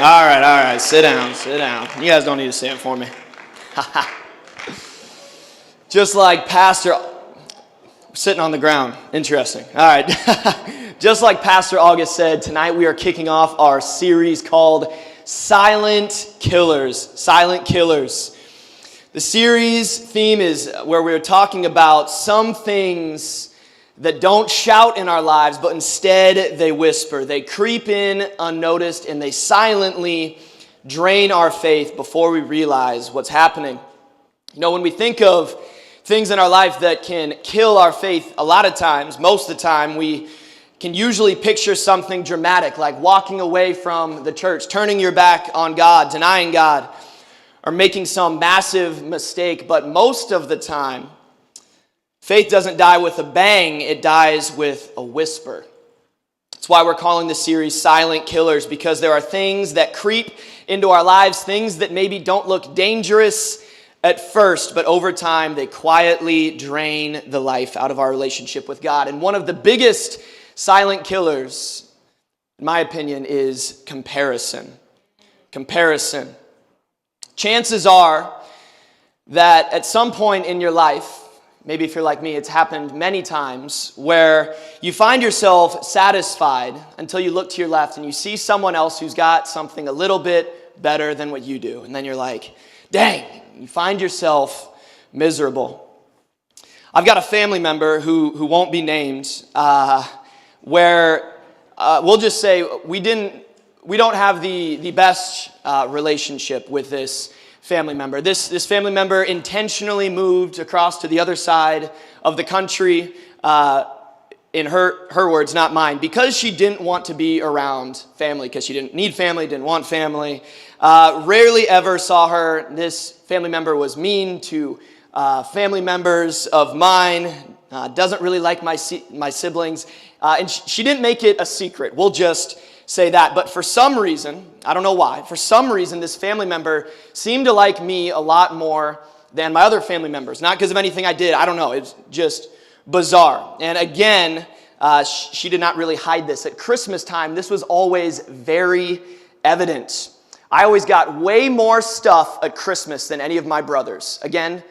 All right. Sit down. You guys don't need to stand for me. Just like Pastor, sitting on the ground. Interesting. All right. Just like Pastor August said, tonight we are kicking off our series called Silent Killers. Silent Killers. The series theme is where we're talking about some things that don't shout in our lives, but instead they whisper. They creep in unnoticed and they silently drain our faith before we realize what's happening. You know, when we think of things in our life that can kill our faith, a lot of times, most of the time, we can usually picture something dramatic, like walking away from the church, turning your back on God, denying God, or making some massive mistake. But most of the time, faith doesn't die with a bang, it dies with a whisper. That's why we're calling this series Silent Killers, because there are things that creep into our lives, things that maybe don't look dangerous at first, but over time they quietly drain the life out of our relationship with God. And one of the biggest silent killers, in my opinion, is comparison. Comparison. Chances are that at some point in your life, maybe if you're like me, it's happened many times, where you find yourself satisfied until you look to your left and you see someone else who's got something a little bit better than what you do. And then you're like, dang, you find yourself miserable. I've got a family member who won't be named, where we'll just say we don't have the best relationship with this family member. This family member intentionally moved across to the other side of the country, in her words, not mine, because she didn't want to be around family, because she didn't need family, didn't want family. Rarely ever saw her. This family member was mean to family members of mine, doesn't really like my siblings, and she didn't make it a secret. We'll just say that. But for some reason, I don't know why, for some reason this family member seemed to like me a lot more than my other family members. Not because of anything I did, I don't know, it's just bizarre. And again, she did not really hide this. At Christmas time, this was always very evident. I always got way more stuff at Christmas than any of my brothers. Again,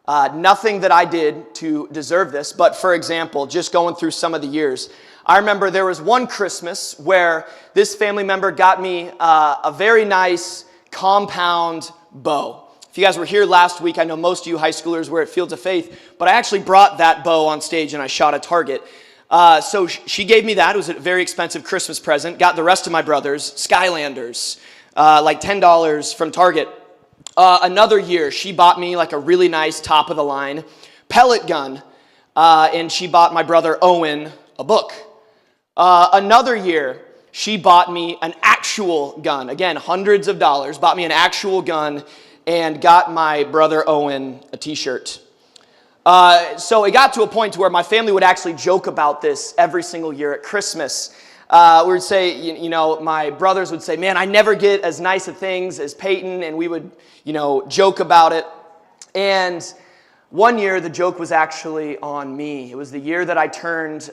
nothing that I did to deserve this, but for example, just going through some of the years, I remember there was one Christmas where this family member got me a very nice compound bow. If you guys were here last week, I know most of you high schoolers were at Fields of Faith, but I actually brought that bow on stage and I shot a target. So she gave me that. It was a very expensive Christmas present. Got the rest of my brothers Skylanders, like $10 from Target. Another year, she bought me like a really nice top-of-the-line pellet gun, and she bought my brother Owen a book. Another year, she bought me an actual gun. Again, hundreds of dollars. Bought me an actual gun and got my brother Owen a t-shirt. So it got to a point to where my family would actually joke about this every single year at Christmas. We would say, you know, my brothers would say, man, I never get as nice of things as Payton, and we would, you know, joke about it. And one year, the joke was actually on me. It was the year that I turned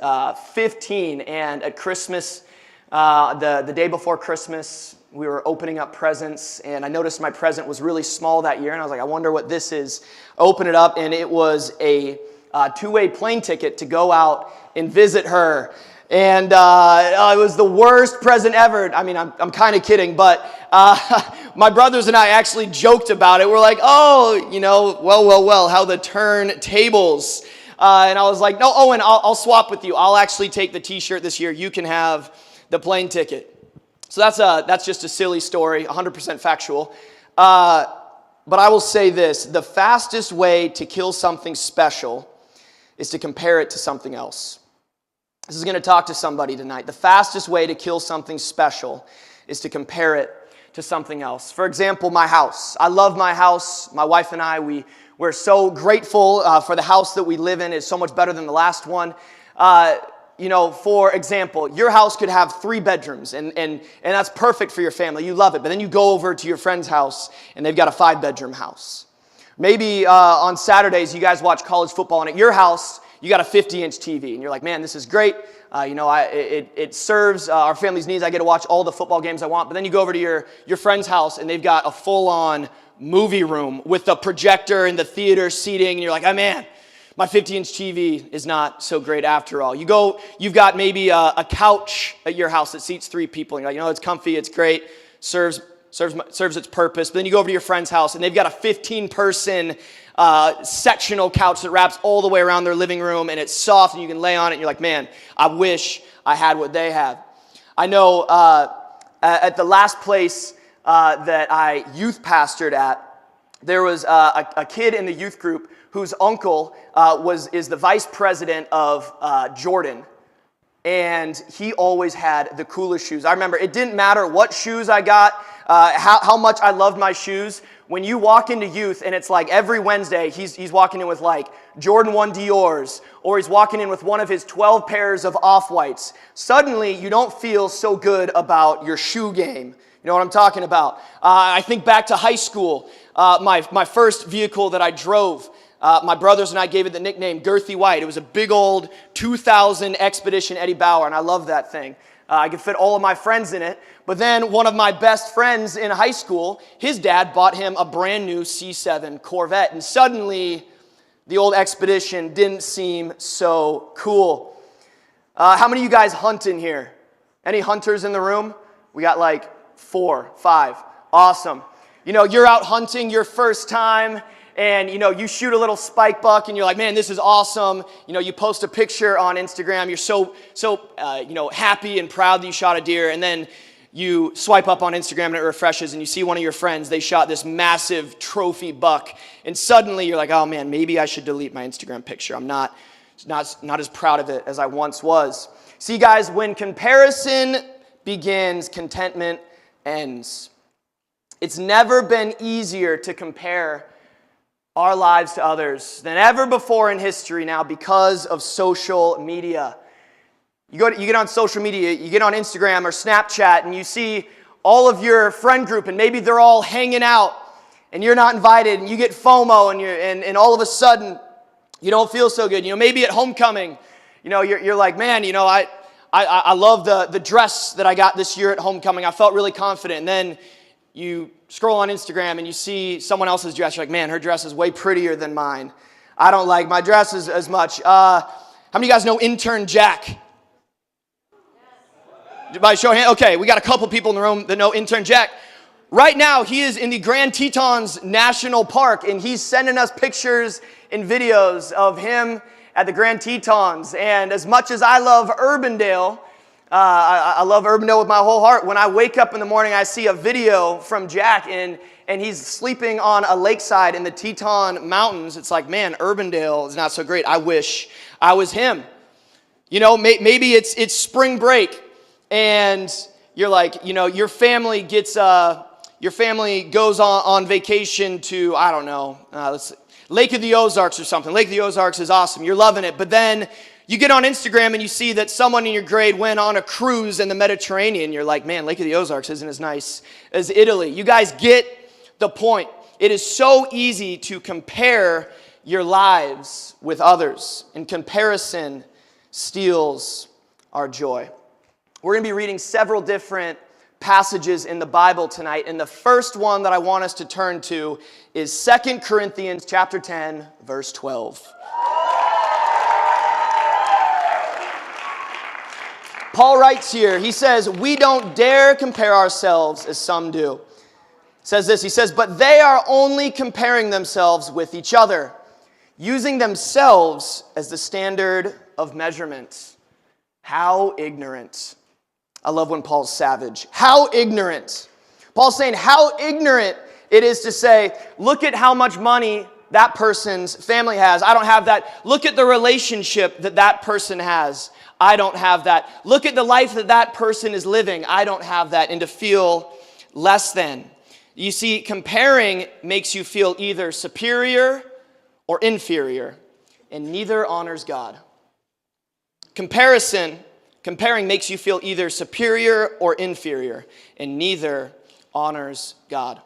15, and at Christmas, the day before Christmas, we were opening up presents, and I noticed my present was really small that year, and I was like, I wonder what this is. I opened it up, and it was a two-way plane ticket to go out and visit her. And it was the worst present ever. I mean, I'm kind of kidding, but my brothers and I actually joked about it. We're like, oh, you know, well, how the turntables. And I was like, no, Owen, I'll swap with you. I'll actually take the t-shirt this year. You can have the plane ticket. So that's just a silly story, 100% factual. But I will say this, the fastest way to kill something special is to compare it to something else. This is going to talk to somebody tonight. The fastest way to kill something special is to compare it to something else. For example, my house. I love my house. My wife and I, we're so grateful for the house that we live in. It's so much better than the last one. You know, for example, your house could have 3 bedrooms, and that's perfect for your family. You love it. But then you go over to your friend's house, and they've got a 5-bedroom house. Maybe on Saturdays, you guys watch college football, and at your house, you got a 50-inch TV, and you're like, man, this is great. It serves our family's needs. I get to watch all the football games I want. But then you go over to your friend's house, and they've got a full-on movie room with the projector and the theater seating, and you're like, oh, man, my 50-inch TV is not so great after all. You've got maybe a couch at your house that seats 3 people, and you're like, it's comfy, it's great, serves its purpose. But then you go over to your friend's house, and they've got a 15-person sectional couch that wraps all the way around their living room, and it's soft, and you can lay on it, and you're like, man, I wish I had what they have. I know at the last place that I youth pastored at, there was a kid in the youth group whose uncle is the vice president of Jordan. And he always had the coolest shoes. I remember it didn't matter what shoes I got, how much I loved my shoes. When you walk into youth and it's like every Wednesday he's walking in with like Jordan 1 Dior's, or he's walking in with one of his 12 pairs of Off-Whites, suddenly you don't feel so good about your shoe game. You know what I'm talking about? I think back to high school, my first vehicle that I drove. My brothers and I gave it the nickname Girthy White. It was a big old 2000 Expedition Eddie Bauer, and I loved that thing. I could fit all of my friends in it. But then one of my best friends in high school, his dad bought him a brand new C7 Corvette, and suddenly the old Expedition didn't seem so cool. How many of you guys hunt in here? Any hunters in the room? We got like 4, 5. Awesome. You're out hunting your first time, and you shoot a little spike buck, and you're like, man, this is awesome. You post a picture on Instagram. You're so happy and proud that you shot a deer, and then you swipe up on Instagram and it refreshes, and you see one of your friends, they shot this massive trophy buck, and suddenly you're like, oh man, maybe I should delete my Instagram picture. I'm not as proud of it as I once was. See, guys, when comparison begins, contentment ends. It's never been easier to compare our lives to others than ever before in history now because of social media. You get on social media, you get on Instagram or Snapchat, and you see all of your friend group, and maybe they're all hanging out, and you're not invited, and you get FOMO, and all of a sudden you don't feel so good. Maybe at homecoming, you're like, man, I love the dress that I got this year at homecoming. I felt really confident. And then you scroll on Instagram and you see someone else's dress. You're like, man, her dress is way prettier than mine. I don't like my dresses as much. How many of you guys know intern Jack? By show of hand. Okay, we got a couple people in the room that know intern Jack. Right now, he is in the Grand Tetons National Park, and he's sending us pictures and videos of him at the Grand Tetons. And as much as I love Urbandale, I love Urbandale with my whole heart. When I wake up in the morning, I see a video from Jack, and he's sleeping on a lakeside in the Teton Mountains. It's like, man, Urbandale is not so great. I wish I was him. Maybe it's spring break, and you're like, your family goes on vacation to, I don't know, Lake of the Ozarks or something. Lake of the Ozarks is awesome. You're loving it. But then you get on Instagram and you see that someone in your grade went on a cruise in the Mediterranean. You're like, man, Lake of the Ozarks isn't as nice as Italy. You guys get the point. It is so easy to compare your lives with others, and comparison steals our joy. We're going to be reading several different passages in the Bible tonight, and the first one that I want us to turn to is 2 Corinthians chapter 10, verse 12. Paul writes here, he says, we don't dare compare ourselves as some do. Says this, he says, but they are only comparing themselves with each other, using themselves as the standard of measurement. How ignorant. I love when Paul's savage. How ignorant. Paul's saying how ignorant it is to say, look at how much money that person's family has. I don't have that. Look at the relationship that person has. I don't have that. Look at the life that person is living. I don't have that. And to feel less than. You see, comparing makes you feel either superior or inferior, and neither honors God. Comparing makes you feel either superior or inferior, and neither honors God.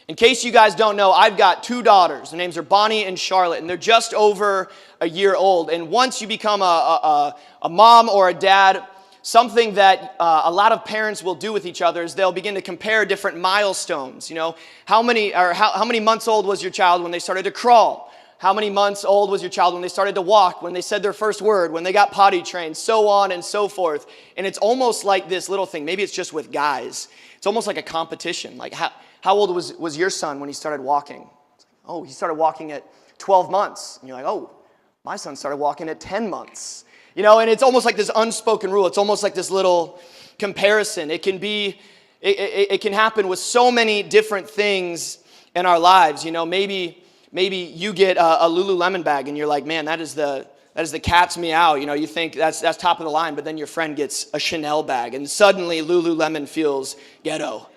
In case you guys don't know, I've got two daughters. Their names are Bonnie and Charlotte, and they're just over a year old. And once you become a mom or a dad, something that a lot of parents will do with each other is they'll begin to compare different milestones. You know, how many months old was your child when they started to crawl? How many months old was your child when they started to walk, when they said their first word, when they got potty trained, so on and so forth. And it's almost like this little thing. Maybe it's just with guys. It's almost like a competition. Like how old was your son when he started walking? Oh, he started walking at 12 months. And you're like, oh, my son started walking at 10 months. You know, and it's almost like this unspoken rule. It's almost like this little comparison. It can happen with so many different things in our lives. You know, maybe you get a Lululemon bag and you're like, man, that is the cat's meow. You know, you think that's top of the line, but then your friend gets a Chanel bag and suddenly Lululemon feels ghetto.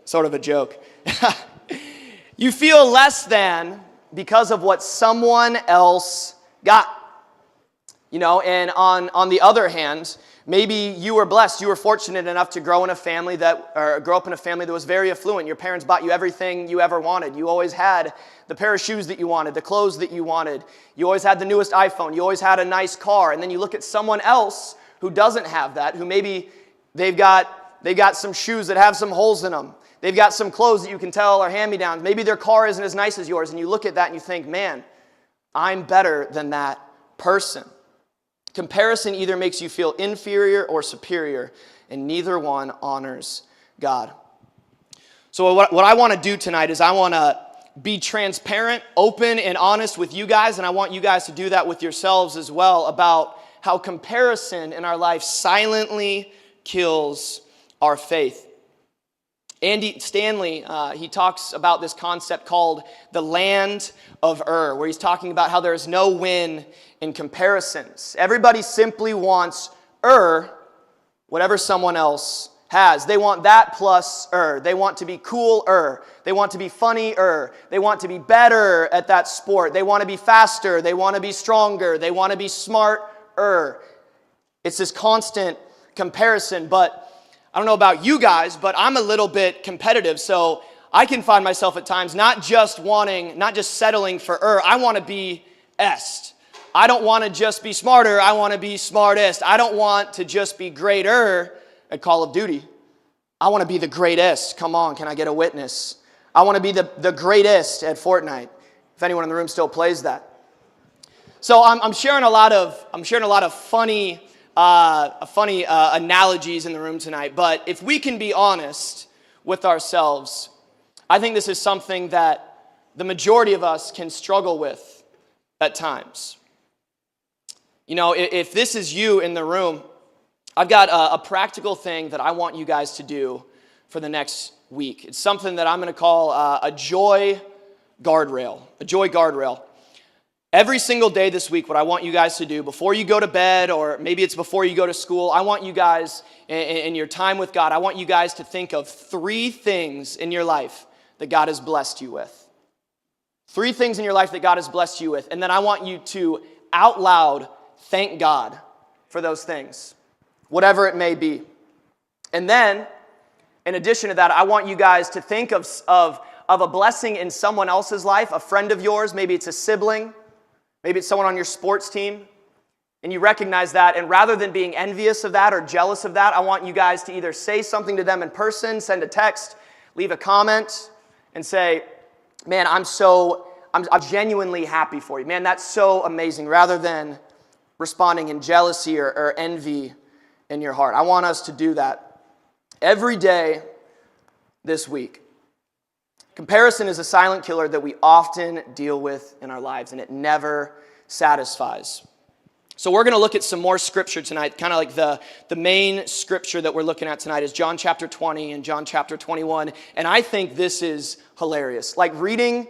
Sort of a joke. You feel less than because of what someone else got. You know, and on the other hand, maybe you were blessed. You were fortunate enough to grow up in a family that was very affluent. Your parents bought you everything you ever wanted. You always had the pair of shoes that you wanted, the clothes that you wanted. You always had the newest iPhone. You always had a nice car. And then you look at someone else who doesn't have that, who maybe they've got some shoes that have some holes in them. They've got some clothes that you can tell are hand-me-downs. Maybe their car isn't as nice as yours. And you look at that and you think, man, I'm better than that person. Comparison either makes you feel inferior or superior, and neither one honors God. So what I want to do tonight is I want to be transparent, open, and honest with you guys, and I want you guys to do that with yourselves as well about how comparison in our life silently kills our faith. Andy Stanley, he talks about this concept called the land of Ur, where he's talking about how there's no win in comparisons. Everybody simply wants whatever someone else has. They want that plus They want to be cool They want to be funny They want to be better at that sport. They want to be faster. They want to be stronger. They want to be smart It's this constant comparison, but I don't know about you guys, but I'm a little bit competitive, so I can find myself at times not just settling for I want to be est. I don't want to just be smarter, I want to be smartest. I don't want to just be greater at Call of Duty. I want to be the greatest. Come on, can I get a witness? I want to be the greatest at Fortnite. If anyone in the room still plays that. So I'm sharing a lot of funny analogies in the room tonight, but if we can be honest with ourselves, I think this is something that the majority of us can struggle with at times. You know, if this is you in the room, I've got a practical thing that I want you guys to do for the next week. It's something that I'm going to call a joy guardrail. Every single day this week, what I want you guys to do, before you go to bed, or maybe it's before you go to school, I want you guys, in your time with God, I want you guys to think of 3 things in your life that God has blessed you with. 3 things in your life that God has blessed you with. And then I want you to, out loud, thank God for those things, whatever it may be. And then, in addition to that, I want you guys to think of a blessing in someone else's life, a friend of yours, maybe it's a sibling, maybe it's someone on your sports team, and you recognize that, and rather than being envious of that or jealous of that, I want you guys to either say something to them in person, send a text, leave a comment, and say, man, I'm genuinely happy for you. Man, that's so amazing, rather than responding in jealousy or envy in your heart. I want us to do that every day this week. Comparison is a silent killer that we often deal with in our lives, and it never satisfies. So we're going to look at some more scripture tonight. Kind of like the main scripture that we're looking at tonight is John chapter 20 and John chapter 21. And I think this is hilarious. Like reading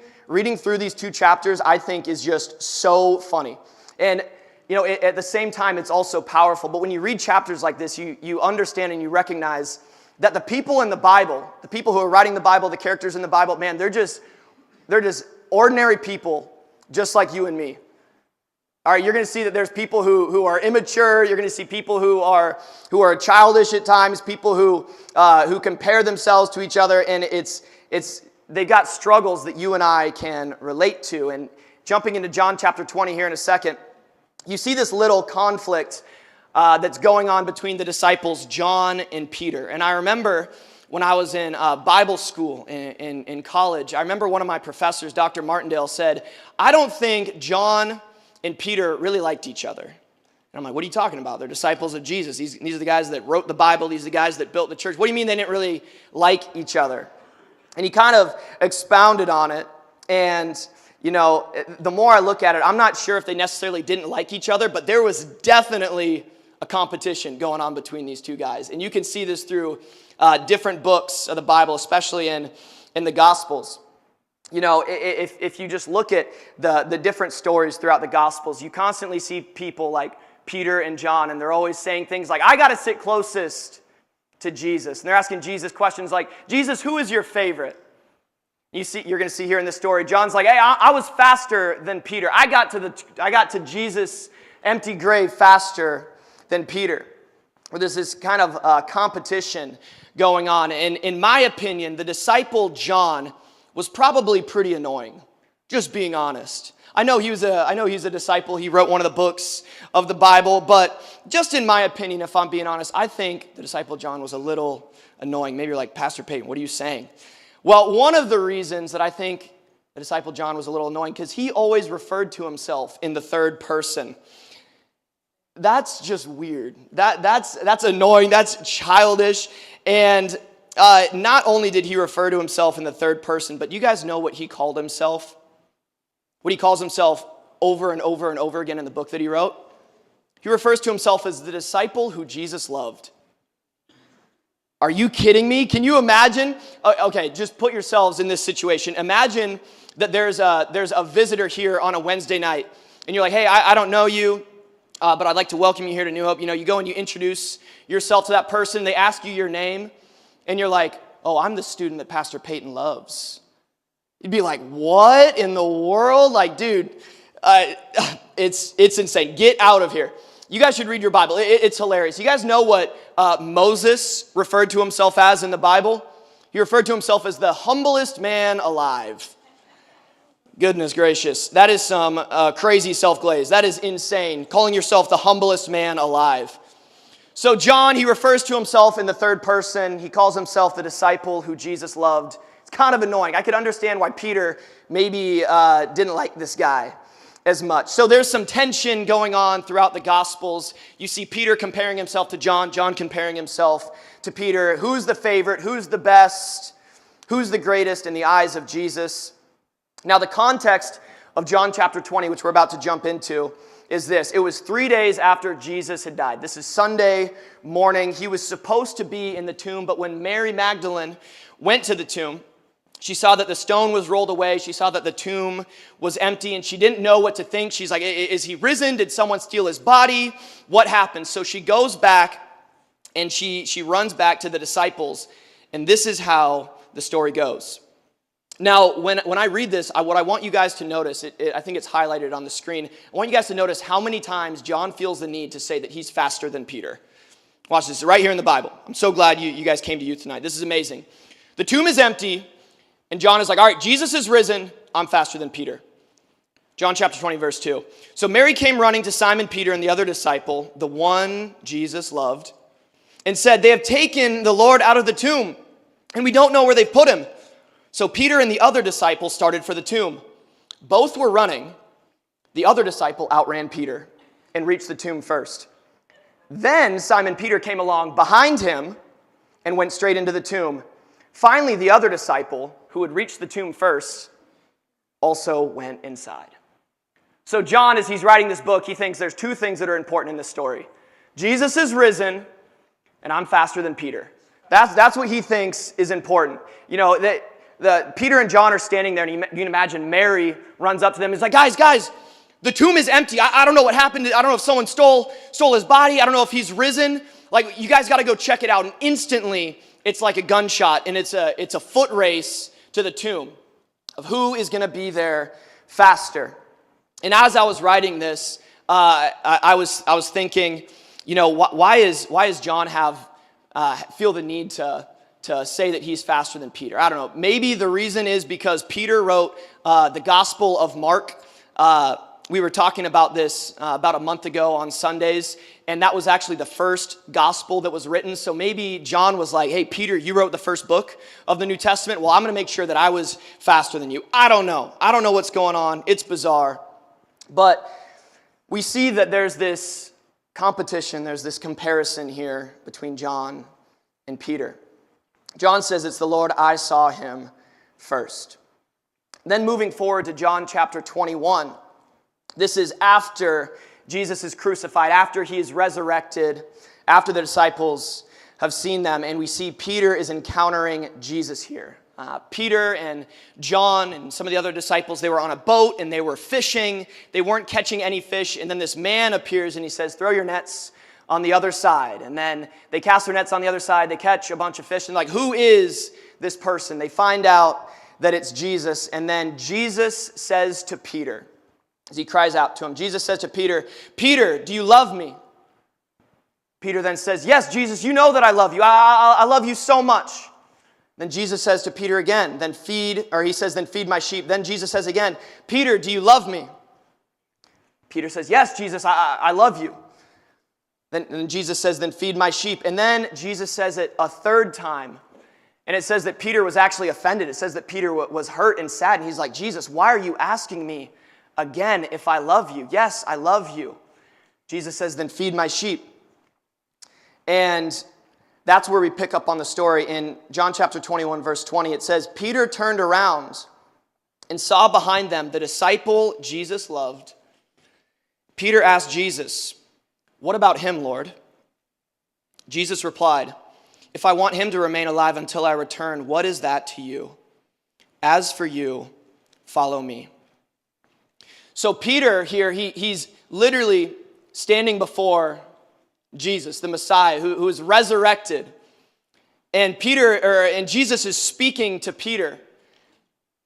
through these 2 chapters, I think is just so funny. And you know, at the same time, it's also powerful. But when you read chapters like this, you understand and you recognize that the people in the Bible, the people who are writing the Bible, the characters in the Bible, man, they're just ordinary people just like you and me. All right, you're going to see that there's people who are immature. You're going to see people who are childish at times, people who compare themselves to each other, and they've got struggles that you and I can relate to. And jumping into John chapter 20 here in a second, you see this little conflict that's going on between the disciples John and Peter. And I remember when I was in Bible school in college, I remember one of my professors, Dr. Martindale, said, "I don't think John and Peter really liked each other." And I'm like, "What are you talking about? They're disciples of Jesus. These are the guys that wrote the Bible. These are the guys that built the church. What do you mean they didn't really like each other?" And he kind of expounded on it. And, the more I look at it, I'm not sure if they necessarily didn't like each other, but there was definitely a competition going on between these two guys. And you can see this through different books of the Bible, especially in the Gospels. If you just look at the different stories throughout the Gospels, you constantly see people like Peter and John, and they're always saying things like, "I got to sit closest to Jesus." And they're asking Jesus questions like, "Jesus, who is your favorite?" You're going to see here in this story, John's like, "Hey, I was faster than Peter. I got to Jesus' empty grave faster than Peter." Where there's this kind of competition going on. And in my opinion, the disciple John was probably pretty annoying, just being honest. I know he's a disciple. He wrote one of the books of the Bible, but just in my opinion, if I'm being honest, I think the disciple John was a little annoying. Maybe you're like, "Pastor Payton, what are you saying?" Well, one of the reasons that I think the disciple John was a little annoying, because he always referred to himself in the third person. That's just weird. That's annoying. That's childish. And not only did he refer to himself in the third person, but you guys know what he called himself? What he calls himself over and over and over again in the book that he wrote? He refers to himself as the disciple who Jesus loved. Are you kidding me? Can you imagine? Okay, just put yourselves in this situation. Imagine that there's a visitor here on a Wednesday night, and you're like, "Hey, I don't know you, but I'd like to welcome you here to New Hope." You go and you introduce yourself to that person. They ask you your name, and you're like, "Oh, I'm the student that Pastor Payton loves." You'd be like, "What in the world?" Like, dude, it's insane. Get out of here. You guys should read your Bible. It's hilarious. You guys know what Moses referred to himself as in the Bible? He referred to himself as the humblest man alive. Goodness gracious. That is some crazy self-glaze. That is insane. Calling yourself the humblest man alive. So John, he refers to himself in the third person. He calls himself the disciple who Jesus loved. It's kind of annoying. I could understand why Peter maybe didn't like this guy as much. So there's some tension going on throughout the Gospels. You see Peter comparing himself to John, John comparing himself to Peter. Who's the favorite? Who's the best? Who's the greatest in the eyes of Jesus? Now the context of John chapter 20, which we're about to jump into, is this. It was 3 days after Jesus had died. This is Sunday morning. He was supposed to be in the tomb, but when Mary Magdalene went to the tomb, she saw that the stone was rolled away. She saw that the tomb was empty, and she didn't know what to think. She's like, "Is he risen? Did someone steal his body? What happened?" So she goes back, and she runs back to the disciples, and this is how the story goes. Now, when I read this, what I want you guys to notice, I think it's highlighted on the screen. I want you guys to notice how many times John feels the need to say that he's faster than Peter. Watch this, right here in the Bible. I'm so glad you guys came to youth tonight. This is amazing. The tomb is empty. And John is like, "All right, Jesus is risen. I'm faster than Peter." John chapter 20, verse 2. So Mary came running to Simon Peter and the other disciple, the one Jesus loved, and said, "They have taken the Lord out of the tomb, and we don't know where they've put him." So Peter and the other disciple started for the tomb. Both were running. The other disciple outran Peter and reached the tomb first. Then Simon Peter came along behind him and went straight into the tomb. Finally, the other disciple, who had reached the tomb first, also went inside. So John, as he's writing this book, he thinks there's two things that are important in this story. Jesus is risen, and I'm faster than Peter. That's what he thinks is important. Peter and John are standing there, and you can imagine Mary runs up to them and is like, guys, the tomb is empty. I don't know what happened. I don't know if someone stole his body. I don't know if he's risen. Like, you guys got to go check it out. And instantly, it's like a gunshot, and it's a foot race to the tomb of who is going to be there faster. And as I was writing this, I was thinking, why is John feel the need to say that he's faster than Peter? I don't know. Maybe the reason is because Peter wrote the Gospel of Mark. We were talking about this about a month ago on Sundays, and that was actually the first gospel that was written. So maybe John was like, hey, Peter, you wrote the first book of the New Testament. Well, I'm going to make sure that I was faster than you. I don't know. I don't know what's going on. It's bizarre. But we see that there's this competition, there's this comparison here between John and Peter. John says, it's the Lord, I saw him first. Then moving forward to John chapter 21, this is after Jesus is crucified, after he is resurrected, after the disciples have seen them, and we see Peter is encountering Jesus here. Peter and John and some of the other disciples, they were on a boat and they were fishing. They weren't catching any fish, and then this man appears and he says, throw your nets on the other side. And then they cast their nets on the other side, they catch a bunch of fish, and who is this person? They find out that it's Jesus, and then Jesus says to Peter, as he cries out to him, Jesus says to Peter, Peter, do you love me? Peter then says, yes, Jesus, you know that I love you. I love you so much. Then Jesus says to Peter again, then feed my sheep. Then Jesus says again, Peter, do you love me? Peter says, yes, Jesus, I love you. Then Jesus says, then feed my sheep. And then Jesus says it a third time. And it says that Peter was actually offended. It says that Peter was hurt and sad. And he's like, Jesus, why are you asking me again if I love you? Yes, I love you. Jesus says, then feed my sheep. And that's where we pick up on the story. In John chapter 21, verse 20, it says, Peter turned around and saw behind them the disciple Jesus loved. Peter asked Jesus, what about him, Lord? Jesus replied, if I want him to remain alive until I return, what is that to you? As for you, follow me. So Peter here, he's literally standing before Jesus, the Messiah, who is resurrected. And Jesus is speaking to Peter.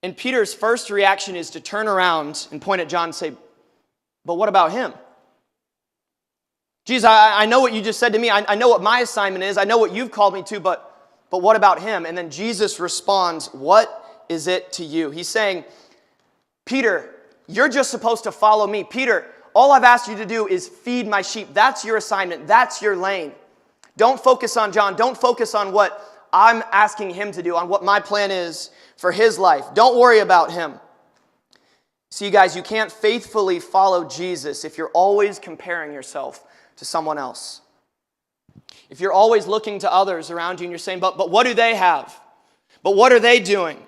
And Peter's first reaction is to turn around and point at John and say, but what about him? Jesus, I know what you just said to me. I know what my assignment is. I know what you've called me to, but what about him? And then Jesus responds, what is it to you? He's saying, Peter, you're just supposed to follow me. Peter, all I've asked you to do is feed my sheep. That's your assignment. That's your lane. Don't focus on John. Don't focus on what I'm asking him to do, on what my plan is for his life. Don't worry about him. See, guys, you can't faithfully follow Jesus if you're always comparing yourself to someone else. If you're always looking to others around you and you're saying, but what do they have? But what are they doing?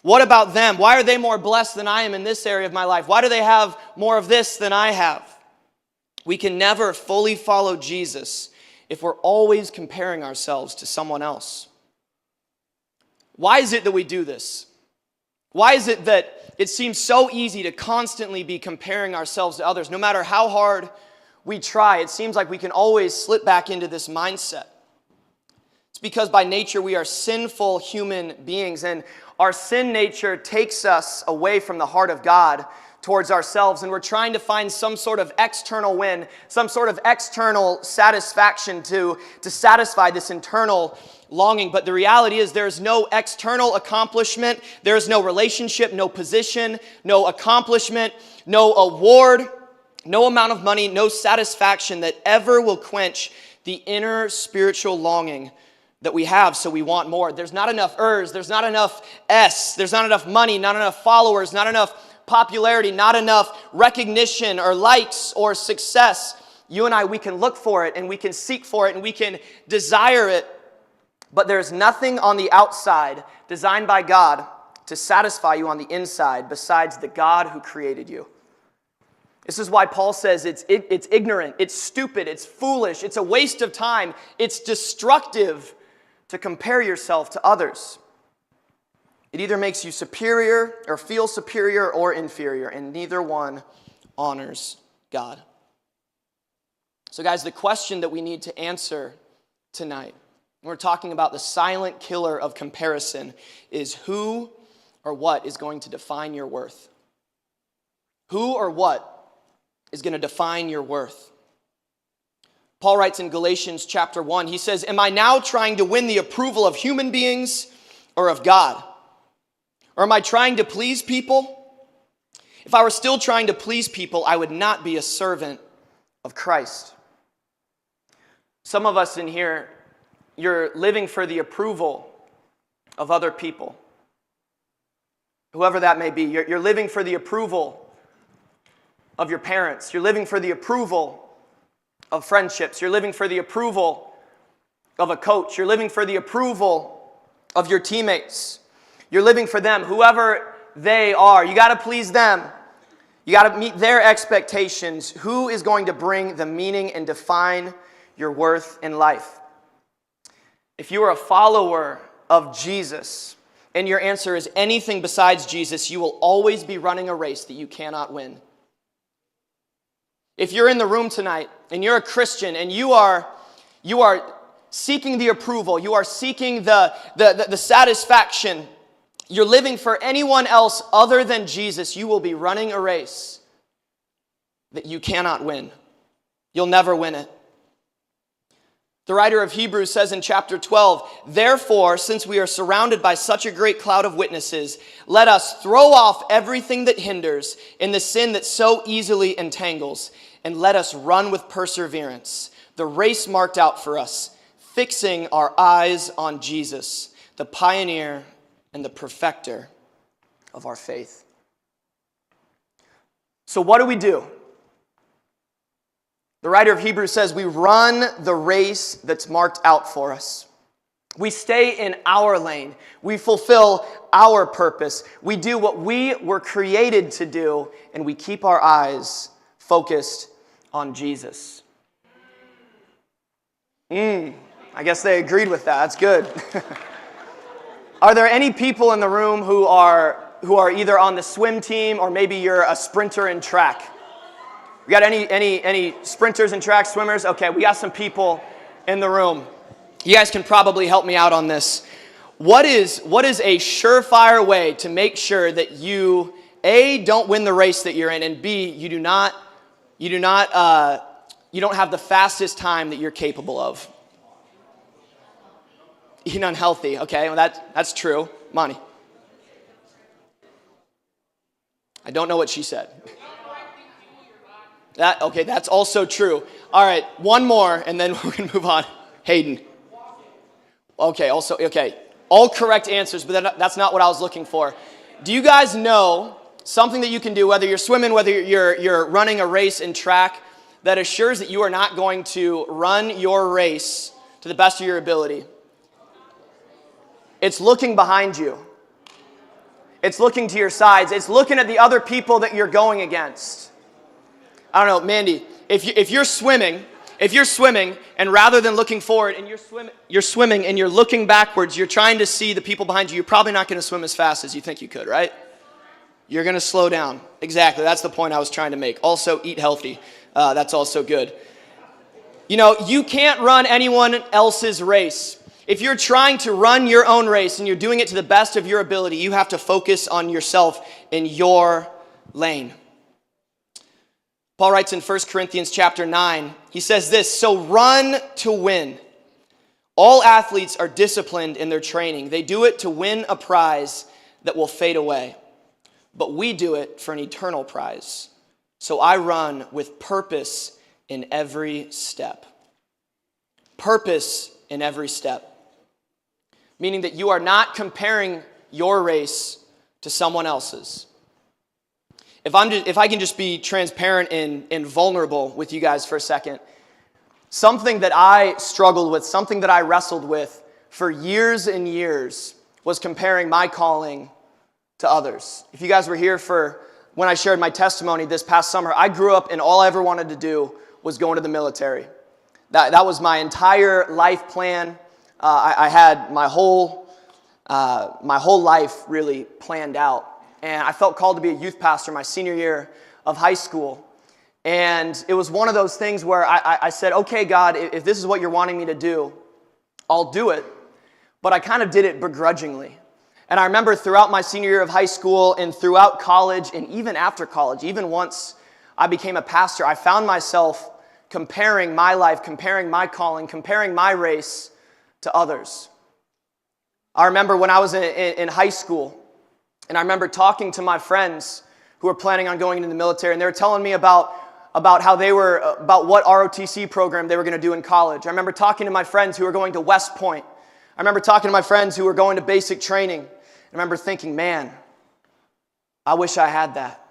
What about them? Why are they more blessed than I am in this area of my life? Why do they have more of this than I have? We can never fully follow Jesus if we're always comparing ourselves to someone else. Why is it that we do this? Why is it that it seems so easy to constantly be comparing ourselves to others? No matter how hard we try, it seems like we can always slip back into this mindset. It's because by nature we are sinful human beings, and our sin nature takes us away from the heart of God towards ourselves, and we're trying to find some sort of external win, some sort of external satisfaction to satisfy this internal longing. But the reality is there's no external accomplishment, there's no relationship, no position, no accomplishment, no award, no amount of money, no satisfaction that ever will quench the inner spiritual longing that we have, so we want more. There's not enough there's not enough there's not enough money, not enough followers, not enough popularity, not enough recognition or likes or success. You and I, we can look for it and we can seek for it and we can desire it, but there's nothing on the outside designed by God to satisfy you on the inside besides the God who created you. This is why Paul says it's ignorant, it's stupid, it's foolish, it's a waste of time, it's destructive to compare yourself to others. It either makes you superior or feel superior or inferior, and neither one honors God. So guys, the question that we need to answer tonight, when we're talking about the silent killer of comparison, is who or what is going to define your worth? Who or what is going to define your worth. Paul writes in Galatians chapter 1, he says, "Am I now trying to win the approval of human beings or of God? Or am I trying to please people? If I were still trying to please people, I would not be a servant of Christ." Some of us in here, you're living for the approval of other people. Whoever that may be, you're living for the approval of your parents. You're living for the approval of friendships. You're living for the approval of a coach. You're living for the approval of your teammates. You're living for them, whoever they are. You got to please them. You got to meet their expectations. Who is going to bring the meaning and define your worth in life? If you are a follower of Jesus and your answer is anything besides Jesus, you will always be running a race that you cannot win. If you're in the room tonight and you're a Christian and you are seeking the approval, you are seeking the satisfaction, you're living for anyone else other than Jesus, you will be running a race that you cannot win. You'll never win it. The writer of Hebrews says in chapter 12, "Therefore, since we are surrounded by such a great cloud of witnesses, let us throw off everything that hinders and the sin that so easily entangles, and let us run with perseverance the race marked out for us, fixing our eyes on Jesus, the pioneer and the perfecter of our faith." So what do? The writer of Hebrews says we run the race that's marked out for us. We stay in our lane. We fulfill our purpose. We do what we were created to do, and we keep our eyes focused on Jesus. I guess they agreed with that. That's good. Are there any people in the room who are either on the swim team or maybe you're a sprinter in track? We got any sprinters and track swimmers? Okay, we got some people in the room. You guys can probably help me out on this. What is a surefire way to make sure that you, A, don't win the race that you're in, and B, you don't have the fastest time that you're capable of? Eating unhealthy. Okay, well that's true. Monty. I don't know what she said. Okay, that's also true. All right, one more, and then we're going to move on. Hayden. Okay, all correct answers, but that's not what I was looking for. Do you guys know something that you can do, whether you're swimming, whether you're running a race in track, that assures that you are not going to run your race to the best of your ability? It's looking behind you. It's looking to your sides. It's looking at the other people that you're going against. I don't know, Mandy, if you're swimming, and rather than looking forward and you're swimming and you're looking backwards, you're trying to see the people behind you, you're probably not going to swim as fast as you think you could, right? You're going to slow down. Exactly, that's the point I was trying to make. Also, eat healthy. That's also good. You know, you can't run anyone else's race. If you're trying to run your own race and you're doing it to the best of your ability, you have to focus on yourself in your lane. Paul writes in 1 Corinthians chapter 9, he says this, "So run to win. All athletes are disciplined in their training. They do it to win a prize that will fade away. But we do it for an eternal prize. So I run with purpose in every step." Purpose in every step. Meaning that you are not comparing your race to someone else's. If I can just be transparent and vulnerable with you guys for a second, something that I struggled with, something that I wrestled with for years and years was comparing my calling to others. If you guys were here for when I shared my testimony this past summer, I grew up and all I ever wanted to do was go into the military. That was my entire life plan. I had my whole life really planned out. And I felt called to be a youth pastor my senior year of high school. And it was one of those things where I said, okay, God, if this is what you're wanting me to do, I'll do it. But I kind of did it begrudgingly. And I remember throughout my senior year of high school and throughout college and even after college, even once I became a pastor, I found myself comparing my life, comparing my calling, comparing my race to others. I remember when I was in high school, and I remember talking to my friends who were planning on going into the military, and they were telling me about what ROTC program they were going to do in college. I remember talking to my friends who were going to West Point. I remember talking to my friends who were going to basic training. I remember thinking, man, I wish I had that.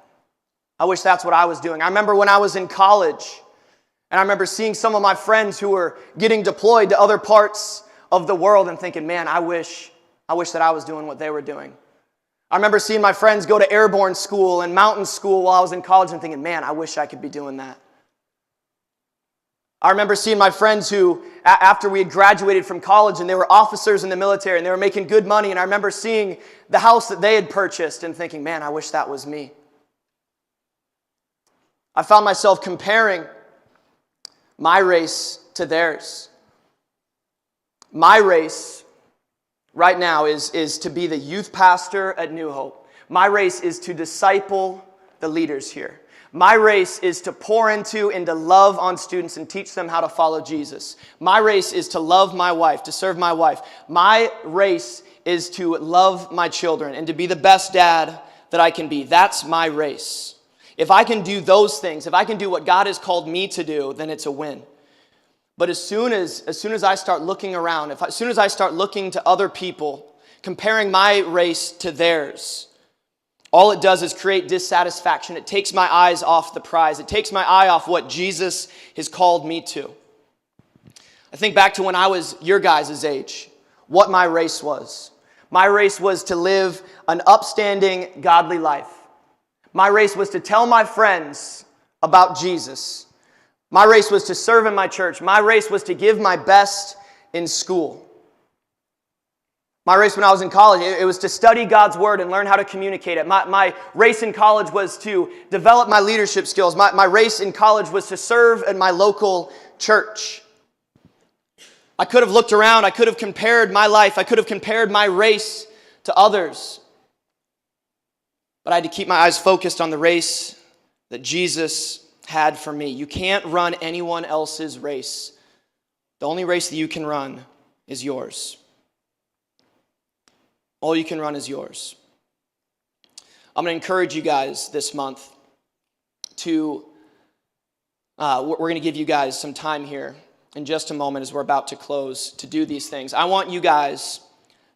I wish that's what I was doing. I remember when I was in college, and I remember seeing some of my friends who were getting deployed to other parts of the world and thinking, man, I wish that I was doing what they were doing. I remember seeing my friends go to airborne school and mountain school while I was in college and thinking, man, I wish I could be doing that. I remember seeing my friends who, after we had graduated from college and they were officers in the military and they were making good money, and I remember seeing the house that they had purchased and thinking, man, I wish that was me. I found myself comparing my race to theirs. My race right now is to be the youth pastor at New Hope. My race is to disciple the leaders here. My race is to pour into and to love on students and teach them how to follow Jesus. My race is to love my wife, to serve my wife. My race is to love my children and to be the best dad that I can be. That's my race. If I can do those things, if I can do what God has called me to do, then it's a win. But as soon as I start looking around, as soon as I start looking to other people, comparing my race to theirs, all it does is create dissatisfaction. It takes my eyes off the prize. It takes my eye off what Jesus has called me to. I think back to when I was your guys' age, what my race was. My race was to live an upstanding, godly life. My race was to tell my friends about Jesus. My race was to serve in my church. My race was to give my best in school. My race when I was in college, it was to study God's Word and learn how to communicate it. My race in college was to develop my leadership skills. My race in college was to serve in my local church. I could have looked around. I could have compared my life. I could have compared my race to others. But I had to keep my eyes focused on the race that Jesus had for me. You can't run anyone else's race. The only race that you can run is yours. All you can run is yours. I'm going to encourage you guys this month to, we're going to give you guys some time here in just a moment as we're about to close to do these things. I want you guys,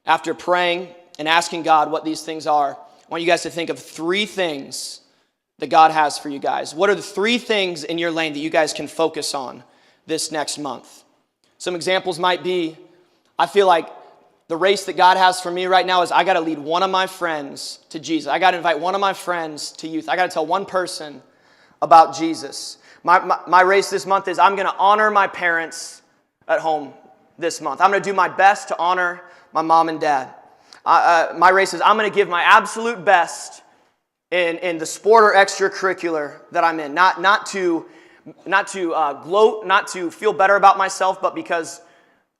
after praying and asking God what these things are, I want you guys to think of 3 things that God has for you guys. What are the 3 things in your lane that you guys can focus on this next month? Some examples might be, I feel like the race that God has for me right now is I got to lead one of my friends to Jesus. I got to invite one of my friends to youth. I got to tell one person about Jesus. My race this month is I'm going to honor my parents at home this month. I'm going to do my best to honor my mom and dad. My race is I'm going to give my absolute best in the sport or extracurricular that I'm in. Not to gloat, not to feel better about myself, but because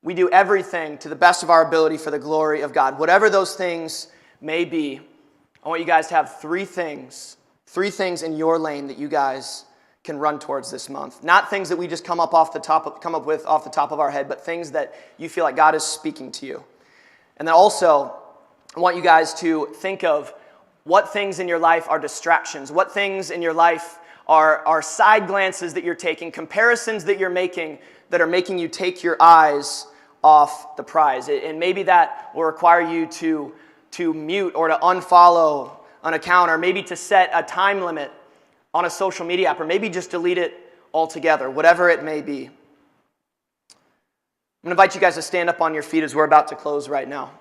we do everything to the best of our ability for the glory of God. Whatever those things may be, I want you guys to have 3 things in your lane that you guys can run towards this month. Not things that we just come up with off the top of our head, but things that you feel like God is speaking to you. And then also, I want you guys to think of what things in your life are distractions, what things in your life are side glances that you're taking, comparisons that you're making that are making you take your eyes off the prize. And maybe that will require you to mute or to unfollow an account, or maybe to set a time limit on a social media app, or maybe just delete it altogether, whatever it may be. I'm going to invite you guys to stand up on your feet as we're about to close right now.